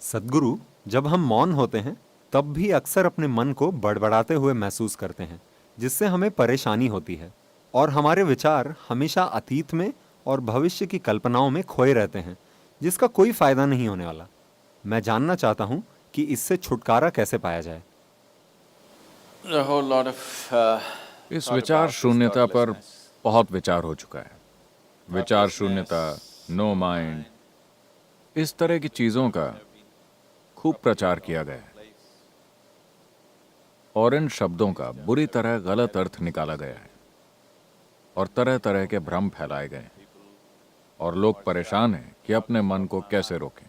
सद्गुरु, जब हम मौन होते हैं तब भी अक्सर अपने मन को बड़बड़ाते हुए महसूस करते हैं, जिससे हमें परेशानी होती है और हमारे विचार हमेशा अतीत में और भविष्य की कल्पनाओं में खोए रहते हैं, जिसका कोई फायदा नहीं होने वाला। मैं जानना चाहता हूँ कि इससे छुटकारा कैसे पाया जाए। A whole lot of इस thought विचार about this शून्यता पर thoughtlessness. बहुत विचार हो चुका है। विचार शून्यता, नो माइंड, इस तरह की चीजों का खूब प्रचार किया गया है और इन शब्दों का बुरी तरह गलत अर्थ निकाला गया है और तरह तरह के भ्रम फैलाए गए हैं और लोग परेशान हैं कि अपने मन को कैसे रोकें।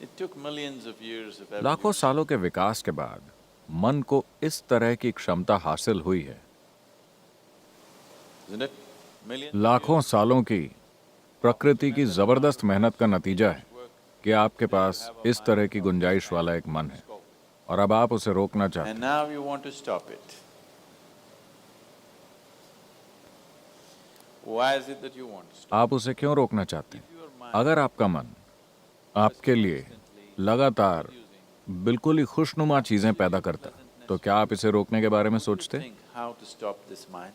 It took millions of years of लाखों evolution. सालों के विकास के बाद मन को इस तरह की क्षमता हासिल हुई है। Isn't it? Millions of लाखों सालों की प्रकृति की जबरदस्त मेहनत का नतीजा है कि आपके पास इस तरह की गुंजाइश वाला एक मन है और अब आप उसे रोकना years. चाहते And हैं। now you want to stop it. Why is it that you want to stop? आप उसे क्यों रोकना चाहते हैं? Your mind अगर आपका मन आपके लिए लगातार बिल्कुल ही खुशनुमा चीजें पैदा करता, तो क्या आप इसे रोकने के बारे में सोचते? think how to stop this mind?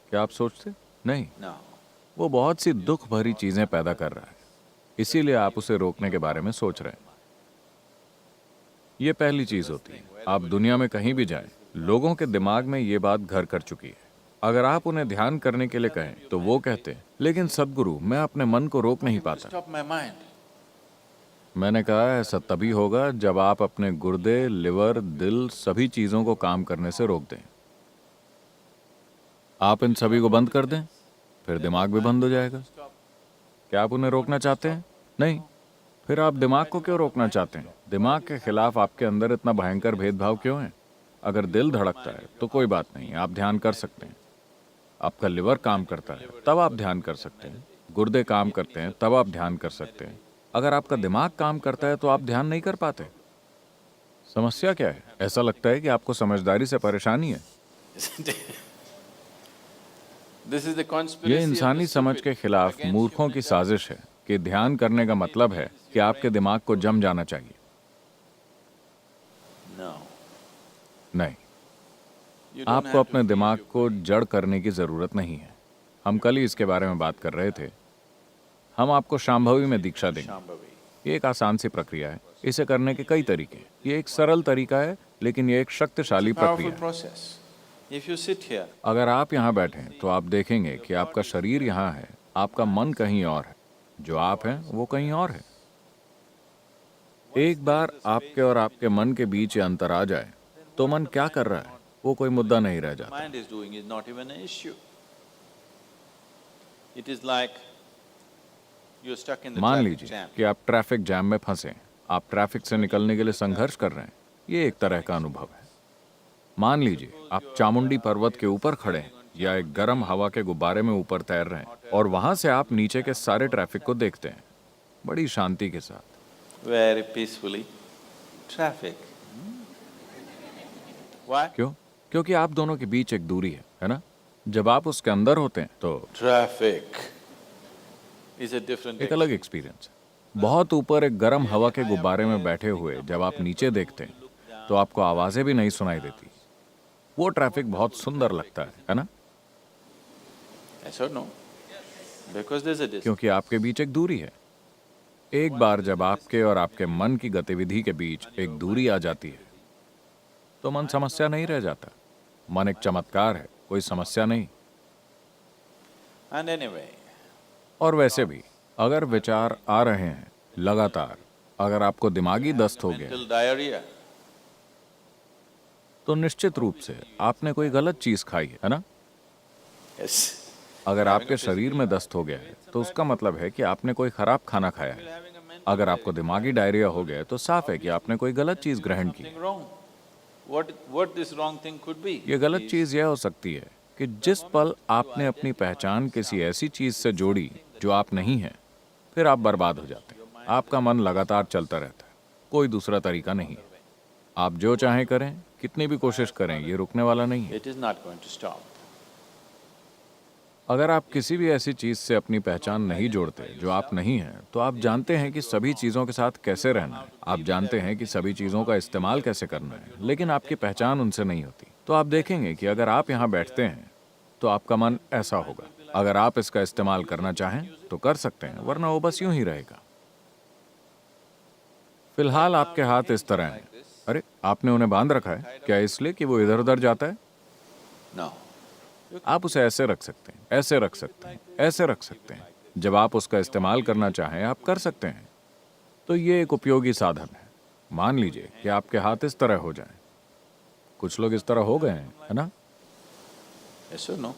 क्या आप सोचते? नहीं, No. वो बहुत सी दुख भरी चीजें पैदा कर रहा है, इसीलिए आप उसे रोकने के बारे में सोच रहे हैं। ये पहली चीज होती है। आप दुनिया में कहीं भी जाएं, लोगों के दिमाग में ये बात घर कर चुकी है। अगर आप उन्हें ध्यान करने के लिए कहें तो वो कहते हैं, लेकिन सद्गुरु, मैं अपने मन को रोक नहीं पाता। Stop my mind. मैंने कहा ऐसा तभी होगा जब आप अपने गुर्दे, लिवर, दिल, सभी चीजों को काम करने से रोक दें। आप इन सभी को बंद कर दें, फिर दिमाग भी बंद हो जाएगा। क्या आप उन्हें रोकना चाहते हैं? नहीं। फिर आप दिमाग को क्यों रोकना चाहते हैं? दिमाग के खिलाफ आपके अंदर इतना भयंकर भेदभाव क्यों है? अगर दिल धड़कता है तो कोई बात नहीं, आप ध्यान कर सकते हैं। आपका लिवर काम करता है तब आप ध्यान कर सकते हैं। गुर्दे काम करते हैं तब आप ध्यान कर सकते हैं। अगर आपका दिमाग काम करता है तो आप ध्यान नहीं कर पाते। समस्या क्या है? ऐसा लगता है कि आपको समझदारी से परेशानी है। Isn't it? This is the conspiracy ये of the इंसानी समझ stupid के खिलाफ against मूर्खों human की intelligence. साजिश है कि ध्यान करने का मतलब है कि आपके दिमाग को जम जाना चाहिए। No. नहीं, You don't आपको have अपने to दिमाग feed your को जड़ करने की जरूरत नहीं है। हम कल ही इसके बारे में बात कर रहे थे। हम आपको शांभवी में दीक्षा देंगे। Shambhavi. ये एक आसान सी प्रक्रिया है। इसे करने के कई तरीके हैं। ये एक सरल तरीका है, लेकिन ये एक शक्तिशाली प्रक्रिया Powerful है। process. If you sit here, अगर आप यहाँ बैठे हैं तो आप देखेंगे कि आपका शरीर यहाँ है, आपका मन कहीं और है, जो आप हैं वो कहीं और है। एक बार आपके और आपके मन के बीच ये अंतर आ जाए तो मन क्या कर रहा है वो कोई मुद्दा नहीं रह जाता। mind is doing is not even an issue. It is like you're stuck in the मान traffic लीजिए jam. कि आप ट्रैफिक जैम में फंसे, आप ट्रैफिक से निकलने के लिए संघर्ष कर रहे हैं। ये एक तरह का अनुभव है। मान लीजिए आप चामुंडी पर्वत के ऊपर खड़े हैं या एक गर्म हवा के गुब्बारे में ऊपर तैर रहे हैं और वहां से आप नीचे के सारे ट्रैफिक को देखते हैं बड़ी शांति के साथ। Very peacefully. Traffic. Why? क्यों? क्योंकि आप दोनों के बीच एक दूरी है ना? जब आप उसके अंदर होते हैं तो Traffic is a different एक अलग एक्सपीरियंस है। बहुत ऊपर एक गर्म हवा के गुब्बारे में बैठे हुए जब आप नीचे देखते हैं तो आपको आवाजें भी नहीं सुनाई देती। वो ट्रैफिक बहुत सुंदर लगता है ना? Yes or no? Because there's a distance. क्योंकि आपके बीच एक दूरी है। एक बार जब आपके और आपके मन की गतिविधि के बीच एक दूरी आ जाती है तो मन समस्या नहीं रह जाता। मन एक चमत्कार है, कोई समस्या नहीं। And anyway, और वैसे भी अगर विचार आ रहे हैं लगातार, अगर आपको दिमागी दस्त हो गया mental diarrhea. तो निश्चित रूप से आपने कोई गलत चीज खाई है ना? Yes. अगर आपके शरीर में दस्त हो गया है तो उसका मतलब है कि आपने कोई खराब खाना खाया है। Having a mental अगर आपको दिमागी डायरिया हो गया है तो साफ है कि आपने कोई गलत चीज ग्रहण की। something wrong. What this wrong thing could be? ये गलत is चीज यह हो सकती है कि जिस पल आपने अपनी पहचान किसी ऐसी चीज से जोड़ी जो आप नहीं हैं, फिर आप बर्बाद हो जाते हैं। आपका मन लगातार चलता रहता है, कोई दूसरा तरीका नहीं है। आप जो चाहें करें, कितनी भी कोशिश करें, ये रुकने वाला नहीं है। It is not going to stop. अगर आप किसी भी ऐसी चीज से अपनी पहचान नहीं जोड़ते जो आप नहीं हैं, तो आप जानते हैं कि सभी चीजों के साथ कैसे रहना है, आप जानते हैं कि सभी चीजों का इस्तेमाल कैसे करना है, लेकिन आपकी पहचान उनसे नहीं होती। तो आप देखेंगे कि अगर आप यहाँ बैठते हैं तो आपका मन ऐसा होगा। अगर आप इसका इस्तेमाल करना चाहें तो कर सकते हैं, वरना वो बस यूं ही रहेगा। फिलहाल आपके हाथ इस तरह हैं। अरे, आपने उन्हें बांध रखा है क्या, इसलिए कि वो इधर उधर जाता है? No. आप उसे ऐसे रख सकते हैं, ऐसे रख सकते हैं, ऐसे रख सकते हैं। जब आप उसका इस्तेमाल करना चाहें आप कर सकते हैं। तो ये एक उपयोगी साधन है। मान लीजिए कि आपके हाथ इस तरह हो जाएं। कुछ लोग इस तरह हो गए हैं, है ना? Yes or no?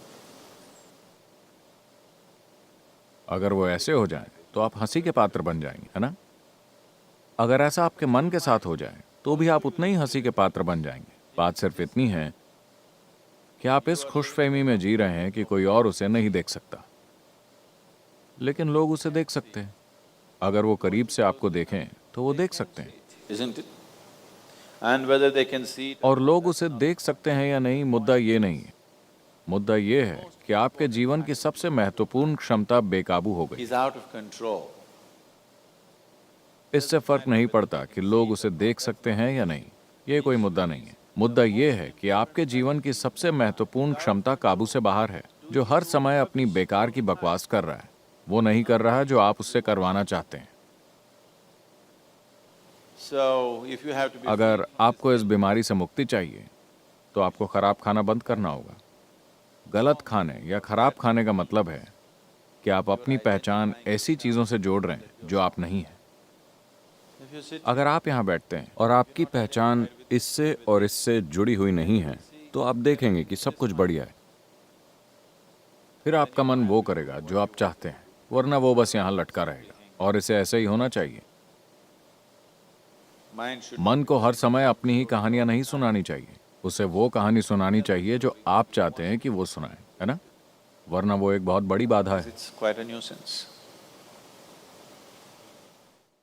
अगर वो ऐसे हो जाएं तो आप हंसी के पात्र बन जाएंगे, है ना? अगर ऐसा आपके मन के साथ हो जाए तो भी आप उतने ही हंसी के पात्र बन जाएंगे। बात सिर्फ इतनी है कि आप इस खुशफहमी में जी रहे हैं कि कोई और उसे नहीं देख सकता, लेकिन लोग उसे देख सकते हैं। अगर वो करीब से आपको देखें तो वो देख सकते हैं, Isn't it? And whether they can see it और लोग उसे देख सकते हैं या नहीं, मुद्दा ये नहीं है। मुद्दा ये है कि आपके जीवन की सबसे महत्वपूर्ण क्षमता बेकाबू हो गई। is out of control. इससे फर्क नहीं पड़ता कि लोग उसे देख सकते हैं या नहीं, ये कोई मुद्दा नहीं है। मुद्दा ये है कि आपके जीवन की सबसे महत्वपूर्ण क्षमता काबू से बाहर है, जो हर समय अपनी बेकार की बकवास कर रहा है। वो नहीं कर रहा जो आप उससे करवाना चाहते हैं। So if you have to be अगर आपको इस बीमारी से मुक्ति चाहिए तो आपको खराब खाना बंद करना होगा। गलत खाने या खराब खाने का मतलब है कि आप अपनी पहचान ऐसी चीजों से जोड़ रहे हैं जो आप नहीं हैं। if you sit अगर आप यहाँ बैठते हैं और आपकी पहचान इससे और इससे जुड़ी हुई नहीं है, तो आप देखेंगे कि सब कुछ बढ़िया है। फिर आपका मन वो करेगा जो आप चाहते हैं, वरना वो बस यहाँ लटका रहेगा। और इसे ऐसे ही होना चाहिए। mind should मन को हर समय अपनी ही कहानियां नहीं सुनानी चाहिए। उसे वो कहानी सुनानी चाहिए जो आप चाहते हैं कि वो सुनाए, है ना? वरना वो एक बहुत बड़ी बाधा है। it's quite a nuisance.